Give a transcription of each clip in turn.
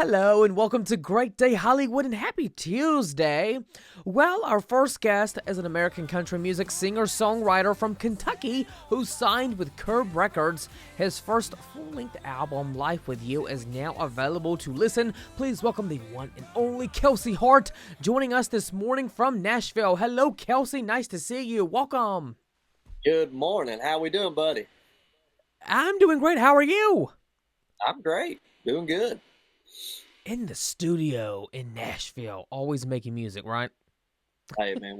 Hello and welcome to Great Day Hollywood and happy Tuesday. Well, our first guest is an American country music singer-songwriter from Kentucky who signed with Curb Records. His first full-length album, Life With You, is now available to listen. Please welcome the one and only Kelsey Hart joining us this morning from Nashville. Hello, Kelsey. Nice to see you. Welcome. Good morning. How we doing, buddy? I'm doing great. How are you? I'm great. Doing good. In the studio in Nashville, always making music, right? Hey, man,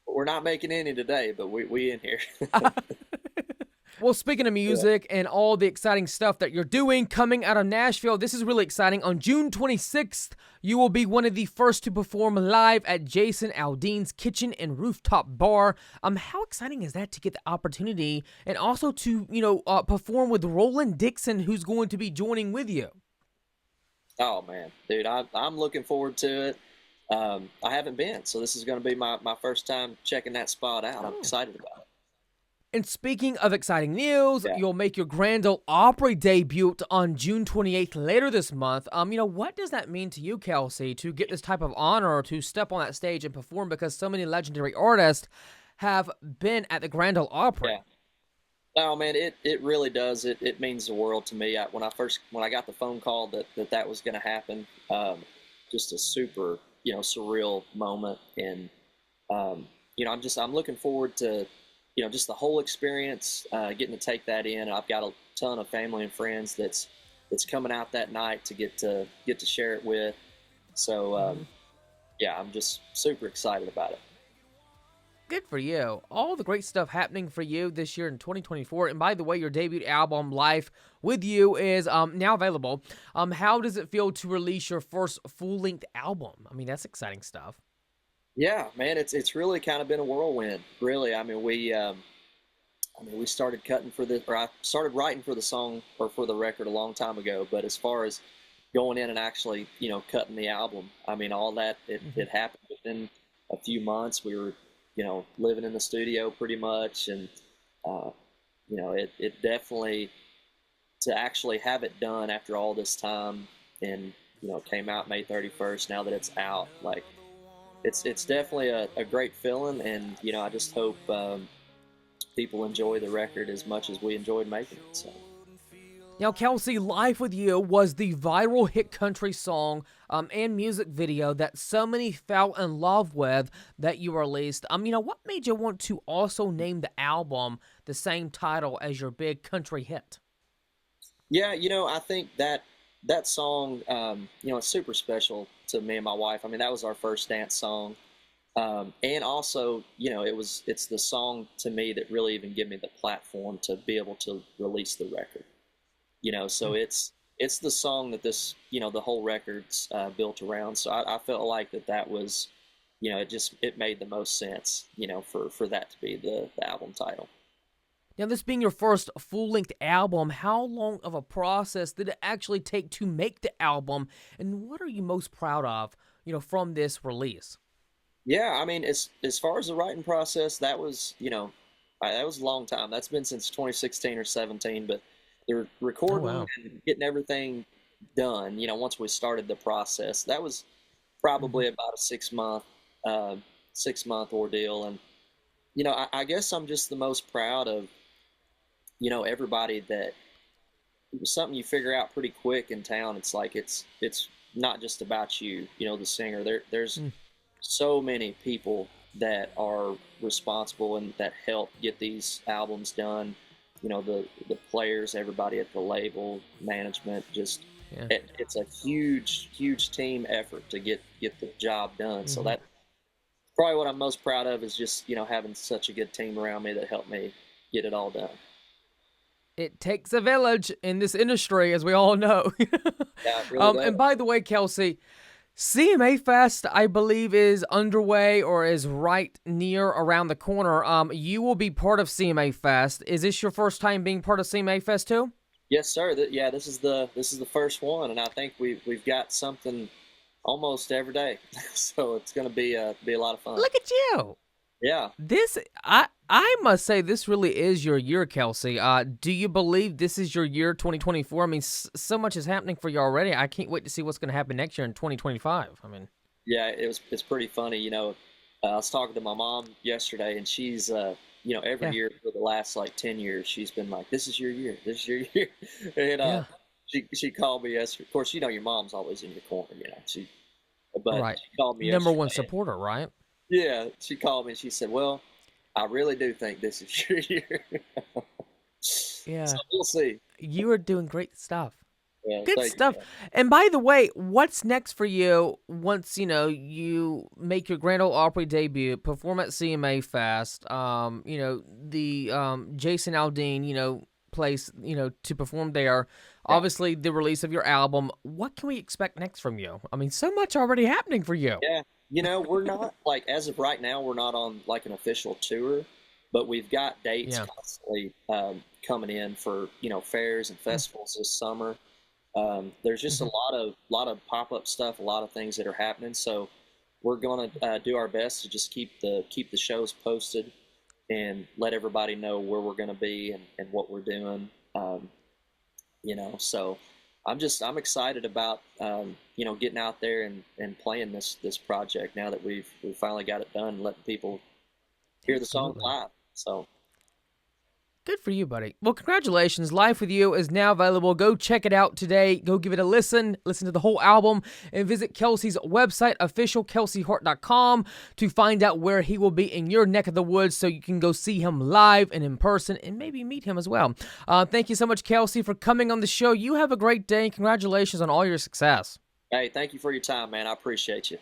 we're not making any today, but we in here. Well, speaking of music and all the exciting stuff that you're doing coming out of Nashville, this is really exciting. On June 26th, you will be one of the first to perform live at Jason Aldean's Kitchen and Rooftop Bar. How exciting is that to get the opportunity and also to, perform with Roland Dixon, who's going to be joining with you? Oh man, dude, I'm looking forward to it. I haven't been, so this is going to be my first time checking that spot out. I'm excited about it. And speaking of exciting news, Yeah. you'll make your Grand Ole Opry debut on June 28th later this month. What does that mean to you, Kelsey, to get this type of honor to step on that stage and perform because so many legendary artists have been at the Grand Ole Opry? Yeah. Oh man, it really does. It means the world to me. When I got the phone call that was going to happen, just a super surreal moment, and I'm looking forward to just the whole experience, getting to take that in. I've got a ton of family and friends that's coming out that night to get to share it with. So I'm just super excited about it. Good for you. All the great stuff happening for you this year in 2024. And by the way, your debut album, Life With You, is now available. How does it feel to release your first full-length album? I mean, that's exciting stuff. Yeah, man, it's really kind of been a whirlwind. Really, I mean, we started cutting for this, or I started writing for the song or for the record a long time ago. But as far as going in and actually, cutting the album, I mean, all that it happened within a few months. We were living in the studio pretty much, and it definitely, to actually have it done after all this time, and it came out May 31st. Now that it's out, like it's definitely a great feeling, and I just hope people enjoy the record as much as we enjoyed making it. So. Now, Kelsey, Life With You was the viral hit country song and music video that so many fell in love with that you released. What made you want to also name the album the same title as your big country hit? Yeah, I think that song, it's super special to me and my wife. I mean, that was our first dance song. And also, it's the song to me that really even gave me the platform to be able to release the record. So it's the song that this, the whole record's built around. So I felt like that was, it made the most sense, for that to be the album title. Now, this being your first full-length album, how long of a process did it actually take to make the album, and what are you most proud of, from this release? Yeah, I mean, as far as the writing process, that was, that was a long time. That's been since 2016 or 17, but the recording and getting everything done, once we started the process, that was probably about a 6-month ordeal. And, I guess I'm just the most proud of, everybody that it was something you figure out pretty quick in town. It's like, it's not just about you, the singer. There's so many people that are responsible and that help get these albums done. The players, everybody at the label, management, just it's a huge team effort to get the job done. So that's probably what I'm most proud of, is just having such a good team around me that helped me get it all done. It takes a village in this industry, as we all know. Yeah, it really does. And by the way, Kelsey, CMA Fest, I believe, is underway or is right near around the corner. You will be part of CMA Fest. Is this your first time being part of CMA Fest too? Yes, sir. This is the first one, and I think we've got something almost every day, so it's going to be a lot of fun. Look at you. Yeah. This I must say this really is your year, Kelsey. Do you believe this is your year, 2024? I mean, so much is happening for you already. I can't wait to see what's going to happen next year in 2025. I mean, Yeah, it's pretty funny. I was talking to my mom yesterday, and she's every yeah, year for the last like 10 years, she's been like, "This is your year. This is your year." And yeah, she called me yesterday. Of course, your mom's always in your corner. But right. she called me Number one yesterday. supporter, right? Yeah, she called me and she said, "Well, I really do think this is your year." So Yeah, we'll see. you are doing great stuff. Yeah, Good thank you, stuff. man. And by the way, what's next for you once you make your Grand Ole Opry debut, perform at CMA Fest, the Jason Aldean, place, to perform there. Yeah, Obviously the release of your album. What can we expect next from you? I mean, so much already happening for you. yeah. We're not like as of right now, we're not on like an official tour, but we've got dates Yeah. constantly coming in for fairs and festivals this summer. There's just a Mm-hmm. lot of pop up stuff, a lot of things that are happening. So we're gonna do our best to just keep the shows posted and let everybody know where we're gonna be and what we're doing. So I'm excited about getting out there and playing this project now that we finally got it done and letting people hear the song Absolutely. live. So Good for you, buddy. Well, congratulations. Life with You is now available. Go check it out today. Go give it a listen. Listen to the whole album and visit Kelsey's website, officialkelseyhart.com, to find out where he will be in your neck of the woods so you can go see him live and in person and maybe meet him as well. Thank you so much, Kelsey, for coming on the show. You have a great day and congratulations on all your success. hey, thank you for your time, man. I appreciate you.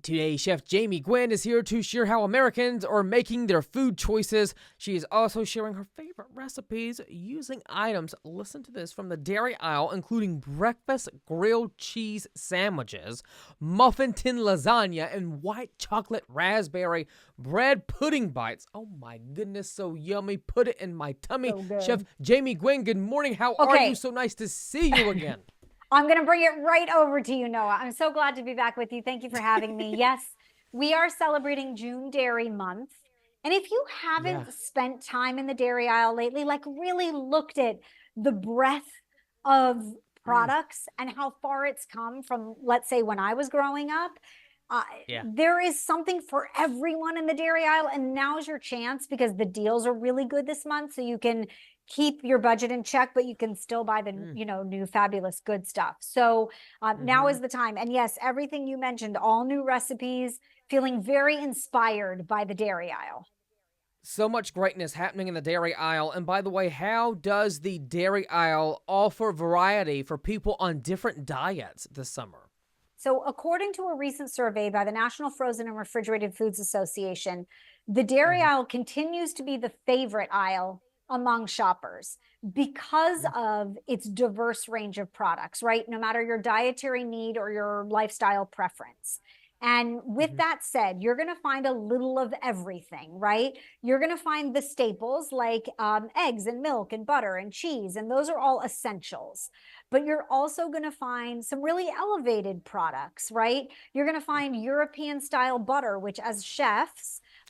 Today, Chef Jamie Gwen is here to share how Americans are making their food choices. She is also sharing her favorite recipes using items, listen to this, from the dairy aisle, including breakfast grilled cheese sandwiches, muffin tin lasagna, and white chocolate raspberry bread pudding bites. Oh my goodness, so yummy. Put it in my tummy. So Chef good. Jamie Gwen, good morning. How are you? Okay. So nice to see you again. I'm going to bring it right over to you, Noah. I'm so glad to be back with you. Thank you for having me. Yes, we are celebrating June Dairy Month. And if you Yeah. haven't spent time in the dairy aisle lately, like really looked at the breadth of Mm, products and how far it's come from, let's say, when I was growing up, uh, yeah. there is something for everyone in the dairy aisle. And now's your chance because the deals are really good this month. So you can keep your budget in check, but you can still buy the Mm, new fabulous good stuff. So now mm-hmm. is the time. And yes, everything you mentioned, all new recipes, feeling very inspired by the dairy aisle. So much greatness happening in the dairy aisle. And by the way, how does the dairy aisle offer variety for people on different diets this summer? So, according to a recent survey by the National Frozen and Refrigerated Foods Association, the dairy Mm-hmm. aisle continues to be the favorite aisle among shoppers because of its diverse range of products, right? No matter your dietary need or your lifestyle preference. And with Mm-hmm. that said, you're going to find a little of everything, right? You're going to find the staples like eggs and milk and butter and cheese, and those are all essentials. But you're also going to find some really elevated products, right? You're going to find European style butter, which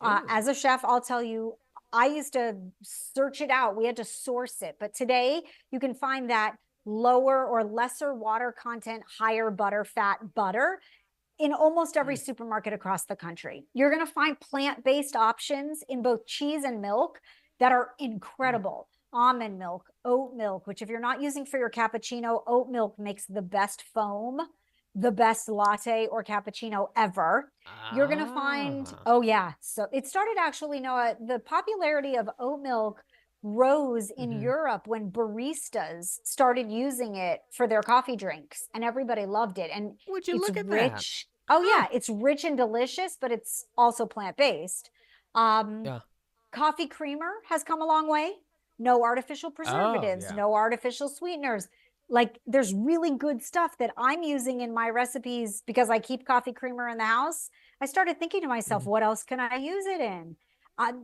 Ooh. as a chef, I'll tell you, I used to search it out. We had to source it. But today you can find that lower or lesser water content, higher butter fat butter in almost every Mm, supermarket across the country. You're going to find plant-based options in both cheese and milk that are mm. incredible. Almond milk, oat milk, which if you're not using for your cappuccino, oat milk makes the best foam, the best latte or cappuccino ever. You're going to find, Ah. oh yeah. So it started actually, Noah, the popularity of oat milk rose in Mm-hmm. Europe when baristas started using it for their coffee drinks and everybody loved it. And Would you it's look at that? rich. Oh Huh. yeah, it's rich and delicious, but it's also plant-based. Um, Yeah. Coffee creamer has come a long way. No artificial Oh, preservatives, yeah. no artificial sweeteners. Like there's really good stuff that I'm using in my recipes because I keep coffee creamer in the house. I started thinking to myself, Mhm. what else can I use it in?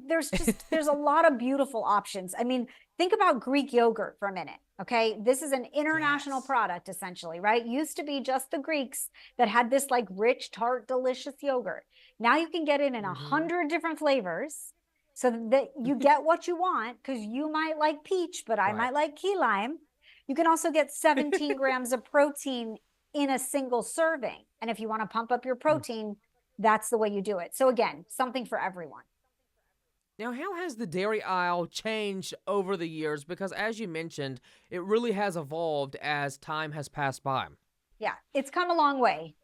There's a lot of beautiful options. I mean, think about Greek yogurt for a minute. Okay. This is an international product essentially, right? Used to be just the Greeks that had this like rich, tart, delicious yogurt. Now you can get it in 100 different flavors so that you get what you want, because you might like peach, but I might like key lime. You can also get 17 grams of protein in a single serving. And if you want to pump up your protein, that's the way you do it. So again, something for everyone. Now, how has the dairy aisle changed over the years? Because as you mentioned, it really has evolved as time has passed by. Yeah, it's come a long way.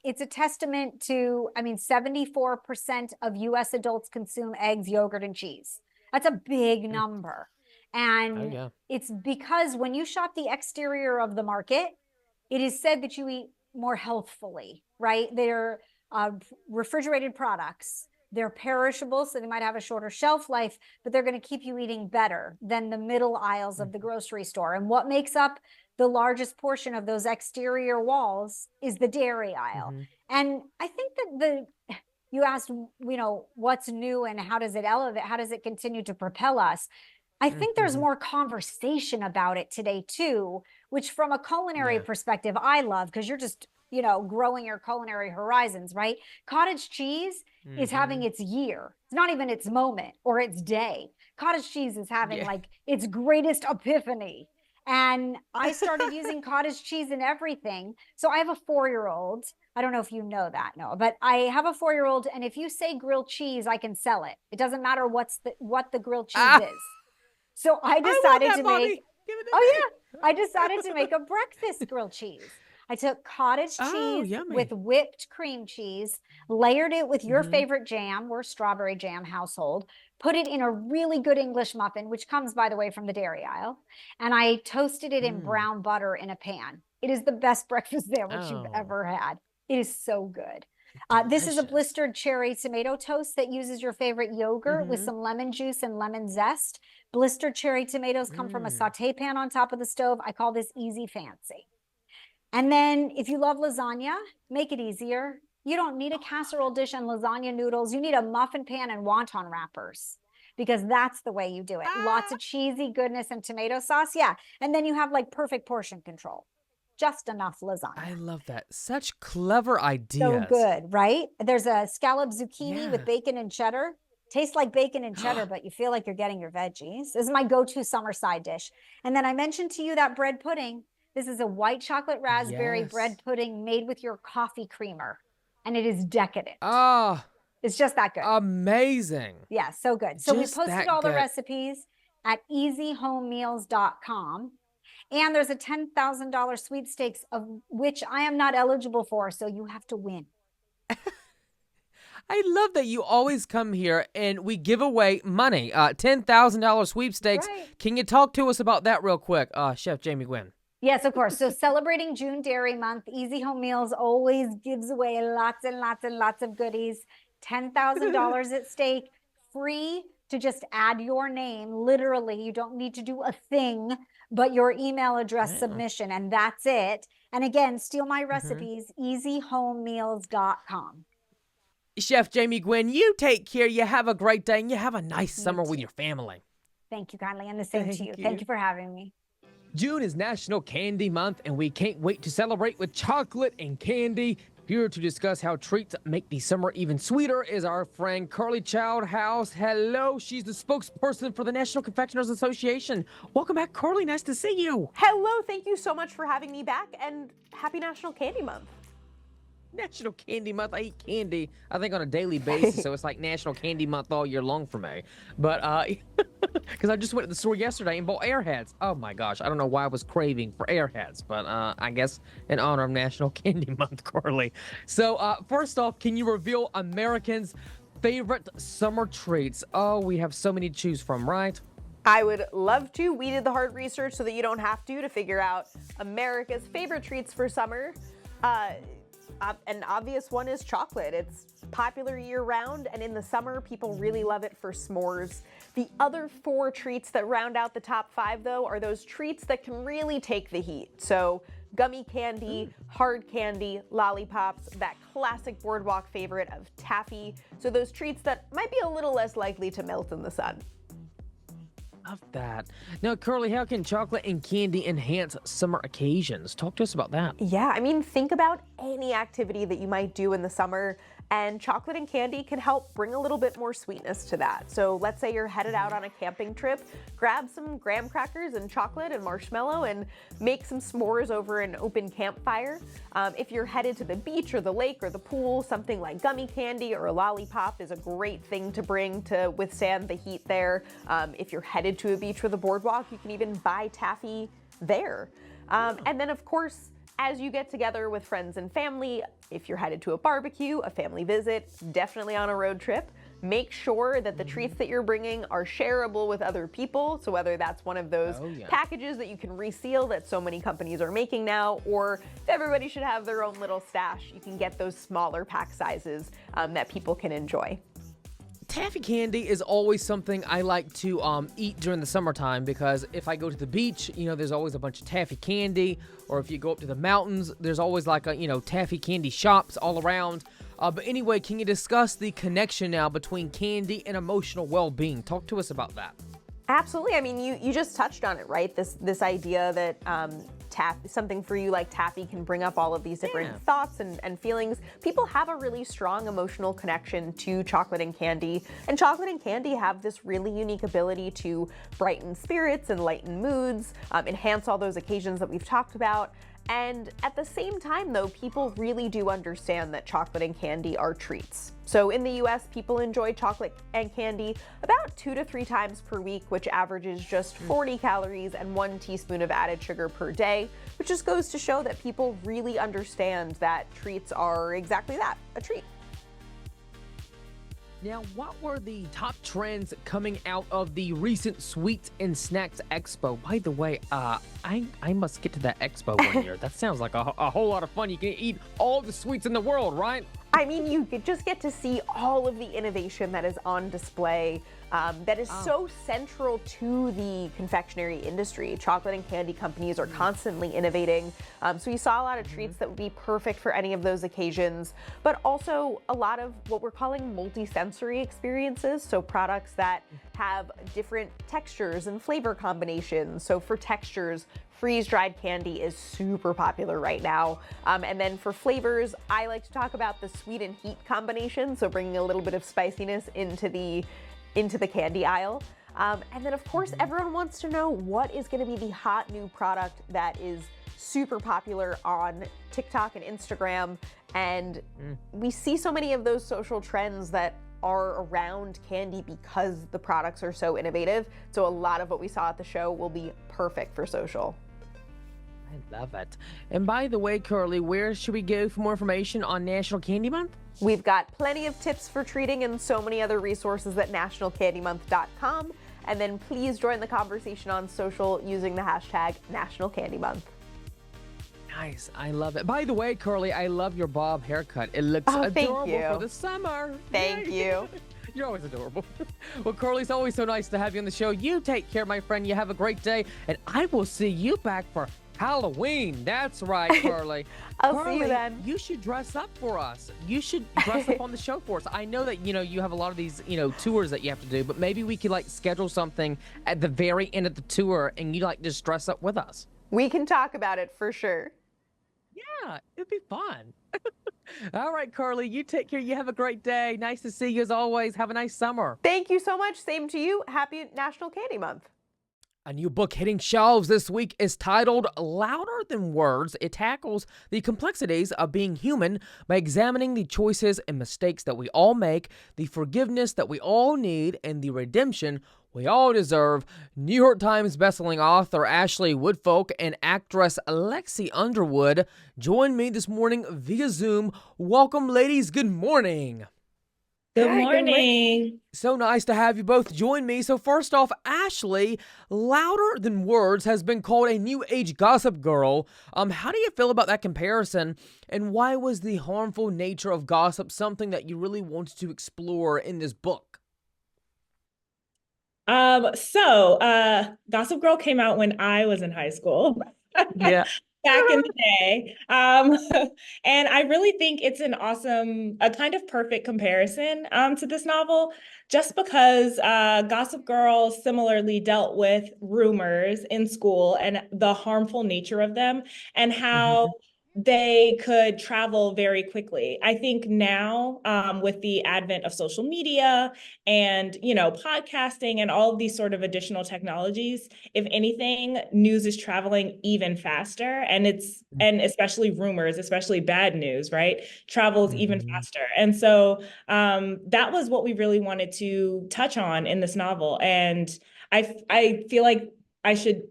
It's a testament to, I mean, 74% of US adults consume eggs, yogurt, and cheese. That's a big number. And it's because when you shop the exterior of the market, it is said that you eat more healthfully, right? They're refrigerated products. They're perishable, so they might have a shorter shelf life, but they're going to keep you eating better than the middle aisles of the grocery store. And what makes up the largest portion of those exterior walls is the dairy aisle. And I think that you asked, what's new and how does it elevate? How does it continue to propel us? I think there's more conversation about it today too, which from a culinary perspective, I love, because you're just, growing your culinary horizons, right? Cottage cheese is having its year. It's not even its moment or its day. Cottage cheese is having like its greatest epiphany. And I started using cottage cheese in everything. So I have a 4-year-old. I don't know if you know that, no, but I have a 4-year-old. And if you say grilled cheese, I can sell it. It doesn't matter what the grilled cheese is. So I decided to make, I decided to make a breakfast grilled cheese. I took cottage cheese with whipped cream cheese, layered it with your favorite jam. We're a strawberry jam household. Put it in a really good English muffin, which comes, by the way, from the dairy aisle. And I toasted it in brown butter in a pan. It is the best breakfast sandwich you've ever had. It is so good. This is a blistered cherry tomato toast that uses your favorite yogurt with some lemon juice and lemon zest. Blistered cherry tomatoes come from a saute pan on top of the stove. I call this easy fancy. And then if you love lasagna, make it easier. You don't need a casserole dish and lasagna noodles. You need a muffin pan and wonton wrappers, because that's the way you do it. Lots of cheesy goodness and tomato sauce. Yeah. And then you have like perfect portion control. Just enough lasagna. I love that. Such clever ideas. So good, right? There's a scallop zucchini with bacon and cheddar. Tastes like bacon and cheddar, but you feel like you're getting your veggies. This is my go-to summer side dish. And then I mentioned to you that bread pudding. This is a white chocolate raspberry bread pudding made with your coffee creamer. And it is decadent. Oh, it's just that good. Amazing. Yeah, so good. So we posted all the recipes at easyhomemeals.com. And there's a $10,000 sweepstakes, of which I am not eligible for. So you have to win. I love that you always come here and we give away money. $10,000 sweepstakes. Right. Can you talk to us about that real quick, Chef Jamie Gwen? Yes, of course. So celebrating June Dairy Month, Easy Home Meals always gives away lots and lots and lots of goodies. $10,000 at stake, free to just add your name. Literally, you don't need to do a thing but your email address submission, and that's it. And again, steal my recipes, easyhomemeals.com. Chef Jamie Gwen, you take care. You have a great day, and you have a nice summer with your family. Thank you kindly, and the same to you. Thank you for having me. June is National Candy Month, and we can't wait to celebrate with chocolate and candy. Here to discuss how treats make the summer even sweeter is our friend Carly Schildhaus. Hello, she's the spokesperson for the National Confectioners Association. Welcome back, Carly. Nice to see you. Hello, thank you so much for having me back, and happy National Candy Month. National Candy Month. I eat candy, I think, on a daily basis, so it's like National Candy Month all year long for me. But, because I just went to the store yesterday and bought Airheads. Oh my gosh, I don't know why I was craving for Airheads, but I guess in honor of National Candy Month, Carly. So, first off, can you reveal Americans' favorite summer treats? Oh, we have so many to choose from, right? I would love to. We did the hard research so that you don't have to figure out America's favorite treats for summer. An obvious one is chocolate. It's popular year-round, and in the summer, people really love it for s'mores. The other 4 treats that round out the top 5, though, are those treats that can really take the heat. So gummy candy, hard candy, lollipops, that classic boardwalk favorite of taffy. So those treats that might be a little less likely to melt in the sun. Love that. Now, Curly, how can chocolate and candy enhance summer occasions? Talk to us about that. Yeah, I mean, think about any activity that you might do in the summer, and chocolate and candy can help bring a little bit more sweetness to that. So let's say you're headed out on a camping trip, grab some graham crackers and chocolate and marshmallow and make some s'mores over an open campfire. If you're headed to the beach or the lake or the pool, something like gummy candy or a lollipop is a great thing to bring to withstand the heat there. If you're headed to a beach with a boardwalk, you can even buy taffy there. And then, of course, as you get together with friends and family, if you're headed to a barbecue, a family visit, definitely on a road trip, make sure that the treats that you're bringing are shareable with other people. So whether that's one of those packages that you can reseal that so many companies are making now, or if everybody should have their own little stash, you can get those smaller pack sizes that people can enjoy. Taffy candy is always something I like to eat during the summertime, because if I go to the beach, there's always a bunch of taffy candy, or if you go up to the mountains, there's always like taffy candy shops all around. But anyway, can you discuss the connection now between candy and emotional well-being? Talk to us about that. Absolutely. I mean, you just touched on it, right? This idea that something for you like taffy can bring up all of these different thoughts and feelings. People have a really strong emotional connection to chocolate and candy, and chocolate and candy have this really unique ability to brighten spirits and lighten moods, enhance all those occasions that we've talked about. And at the same time, though, people really do understand that chocolate and candy are treats. So in the US, people enjoy chocolate and candy about 2 to 3 times per week, which averages just 40 calories and 1 teaspoon of added sugar per day, which just goes to show that people really understand that treats are exactly that, a treat. Now, what were the top trends coming out of the recent Sweets and Snacks Expo? By the way, I must get to that expo one year. That sounds like a whole lot of fun. You can eat all the sweets in the world, right? I mean, you could just get to see all of the innovation that is on display that is so central to the confectionery industry. Chocolate and candy companies are constantly innovating. So you saw a lot of treats that would be perfect for any of those occasions, but also a lot of what we're calling multi-sensory experiences. So products that have different textures and flavor combinations. So for textures, freeze-dried candy is super popular right now. And then for flavors, I like to talk about the sweet and heat combination, so bringing a little bit of spiciness into the candy aisle. And then, of course, everyone wants to know what is going to be the hot new product that is super popular on TikTok and Instagram. And we see so many of those social trends that are around candy because the products are so innovative. So a lot of what we saw at the show will be perfect for social. I love it. And by the way, Curly, where should we go for more information on National Candy Month? We've got plenty of tips for treating and so many other resources at nationalcandymonth.com. And then please join the conversation on social using the hashtag National Candy Month. Nice. I love it. By the way, Curly, I love your bob haircut. It looks adorable for the summer. Thank you. You're always adorable. Well, Curly, it's always so nice to have you on the show. You take care, my friend. You have a great day. And I will see you back for Halloween. That's right, Carly. I'll see you then. You should dress up for us. You should dress up on the show for us. I know that, you have a lot of these, tours that you have to do, but maybe we could schedule something at the very end of the tour and you just dress up with us. We can talk about it for sure. Yeah, it'd be fun. All right, Carly, you take care. You have a great day. Nice to see you as always. Have a nice summer. Thank you so much. Same to you. Happy National Candy Month. A new book hitting shelves this week is titled Louder Than Words. It tackles the complexities of being human by examining the choices and mistakes that we all make, the forgiveness that we all need, and the redemption we all deserve. New York Times bestselling author Ashley Woodfolk and actress Lexi Underwood join me this morning via Zoom. Welcome, ladies. Good morning. Good morning. So nice to have you both join me. So first off, Ashley, Louder Than Words has been called a new age gossip girl. How do you feel about that comparison? And why was the harmful nature of gossip something that you really wanted to explore in this book? Gossip Girl came out when I was in high school. Yeah. back in the day. And I really think it's a kind of perfect comparison to this novel, just because Gossip Girl similarly dealt with rumors in school and the harmful nature of them and how they could travel very quickly. I think now, with the advent of social media and, podcasting and all of these sort of additional technologies, if anything, news is traveling even faster, and especially rumors, especially bad news, right? Travels even faster. And so that was what we really wanted to touch on in this novel. And I feel like I should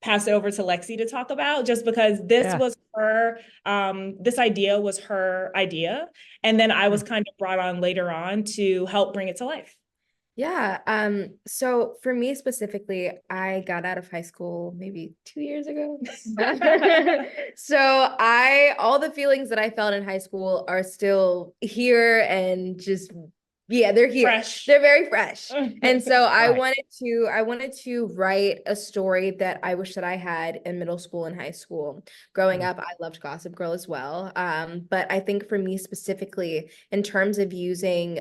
pass it over to Lexi to talk about, just because this was her, this idea was her idea. And then I was kind of brought on later on to help bring it to life. Yeah. So for me specifically, I got out of high school maybe 2 years ago. So all the feelings that I felt in high school are still here and just, yeah, they're here. Fresh. They're very fresh. And so I Right. wanted to write a story that I wish that I had in middle school and high school. Growing up, I loved Gossip Girl as well. But I think for me specifically, in terms of using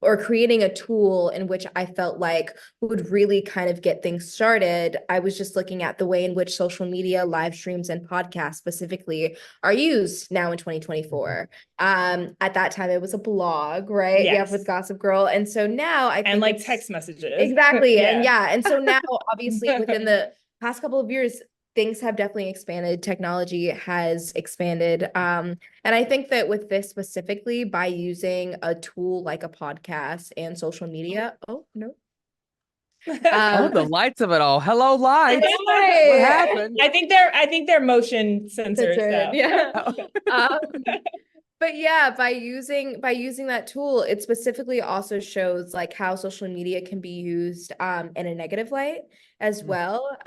or creating a tool in which I felt like would really kind of get things started, I was just looking at the way in which social media, live streams, and podcasts specifically are used now in 2024. At that time, it was a blog, right? Yes. Yeah, with Gossip Girl. And so now I think And like text messages. Exactly. Yeah. And yeah. And so now, obviously, within the past couple of years, things have definitely expanded. Technology has expanded. And I think that with this specifically, by using a tool like a podcast and social media, oh, no. Oh, the lights of it all. Hello, lights. Hi. What happened? I think they're motion sensors. So. Yeah. But yeah, by using that tool, it specifically also shows like how social media can be used in a negative light as well.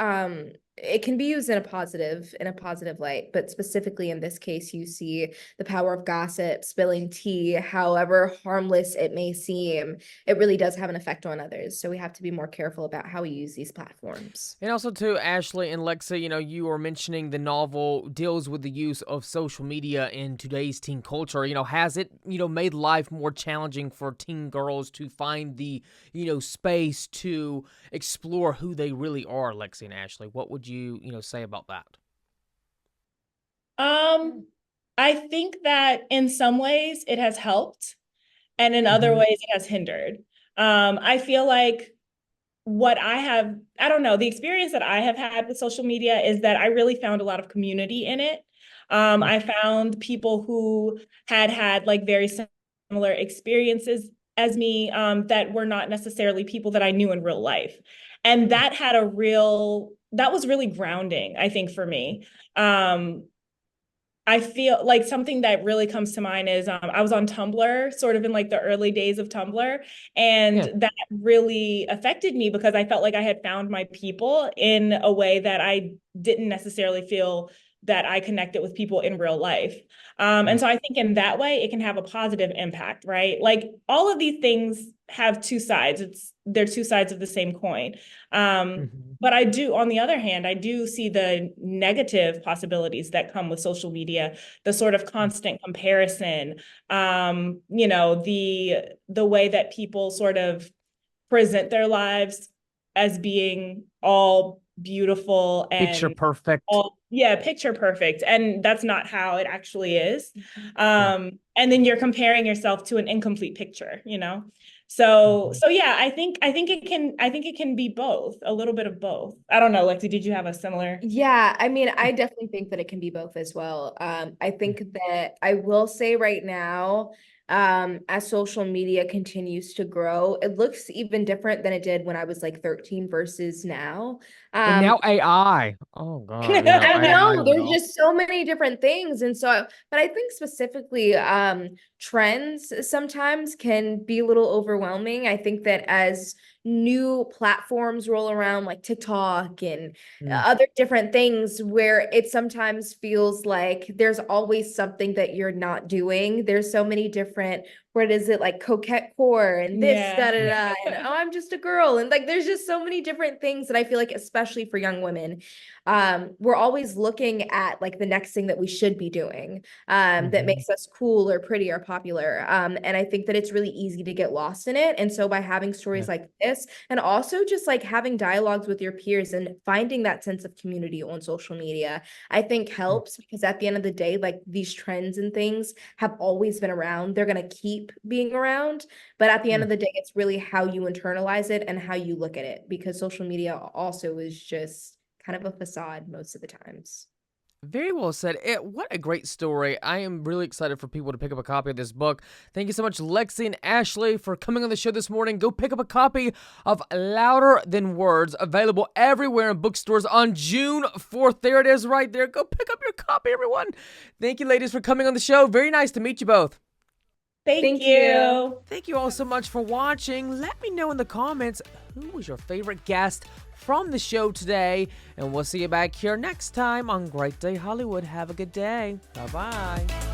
It can be used in a positive light, but specifically in this case, you see the power of gossip, spilling tea, however harmless it may seem, it really does have an effect on others. So we have to be more careful about how we use these platforms. And also, too, Ashley and Lexi, you were mentioning the novel deals with the use of social media in today's teen culture. Has it, made life more challenging for teen girls to find the, space to explore who they really are, Lexi and Ashley? What would you, say about that? I think that in some ways it has helped, and in other ways it has hindered. I feel like I don't know, the experience that I have had with social media is that I really found a lot of community in it. I found people who had like very similar experiences as me, that were not necessarily people that I knew in real life. And that was really grounding, I think, for me. I feel like something that really comes to mind is I was on Tumblr sort of in like the early days of Tumblr, and that really affected me because I felt like I had found my people in a way that I didn't necessarily feel that I connected with people in real life. And so I think in that way, it can have a positive impact, right? Like all of these things have two sides. They're two sides of the same coin. But on the other hand, I do see the negative possibilities that come with social media, the sort of constant comparison, the way that people sort of present their lives as being all beautiful and picture perfect. Picture perfect. And that's not how it actually is. And then you're comparing yourself to an incomplete picture, So yeah, I think it can be both, a little bit of both. I don't know, Lexi, did you have a similar? Yeah, I mean, I definitely think that it can be both as well. I think that I will say right now, as social media continues to grow, it looks even different than it did when I was like 13 versus now. And now AI. Oh God. I know AI there's just so many different things. And so, but I think specifically, trends sometimes can be a little overwhelming. I think that as new platforms roll around like TikTok and Mm. other different things where it sometimes feels like there's always something that you're not doing. There's so many different, what is it, like coquette core and this, Yeah. da da da, and oh, I'm just a girl. And like there's just so many different things that I feel like, especially for young women, we're always looking at like the next thing that we should be doing that makes us cool or pretty or popular. And I think that it's really easy to get lost in it. And so by having stories like this, and also just like having dialogues with your peers and finding that sense of community on social media, I think helps, because at the end of the day, like these trends and things have always been around. They're going to keep being around. But at the end of the day, it's really how you internalize it and how you look at it, because social media also is just kind of a facade most of the times. Very well said. What a great story. I am really excited for people to pick up a copy of this book. Thank you so much, Lexi and Ashley, for coming on the show this morning. Go pick up a copy of Louder Than Words, available everywhere in bookstores on June 4th. There it is right there. Go pick up your copy, everyone. Thank you, ladies, for coming on the show. Very nice to meet you both. Thank you. Thank you all so much for watching. Let me know in the comments who was your favorite guest from the show today. And we'll see you back here next time on Great Day Hollywood. Have a good day. Bye-bye.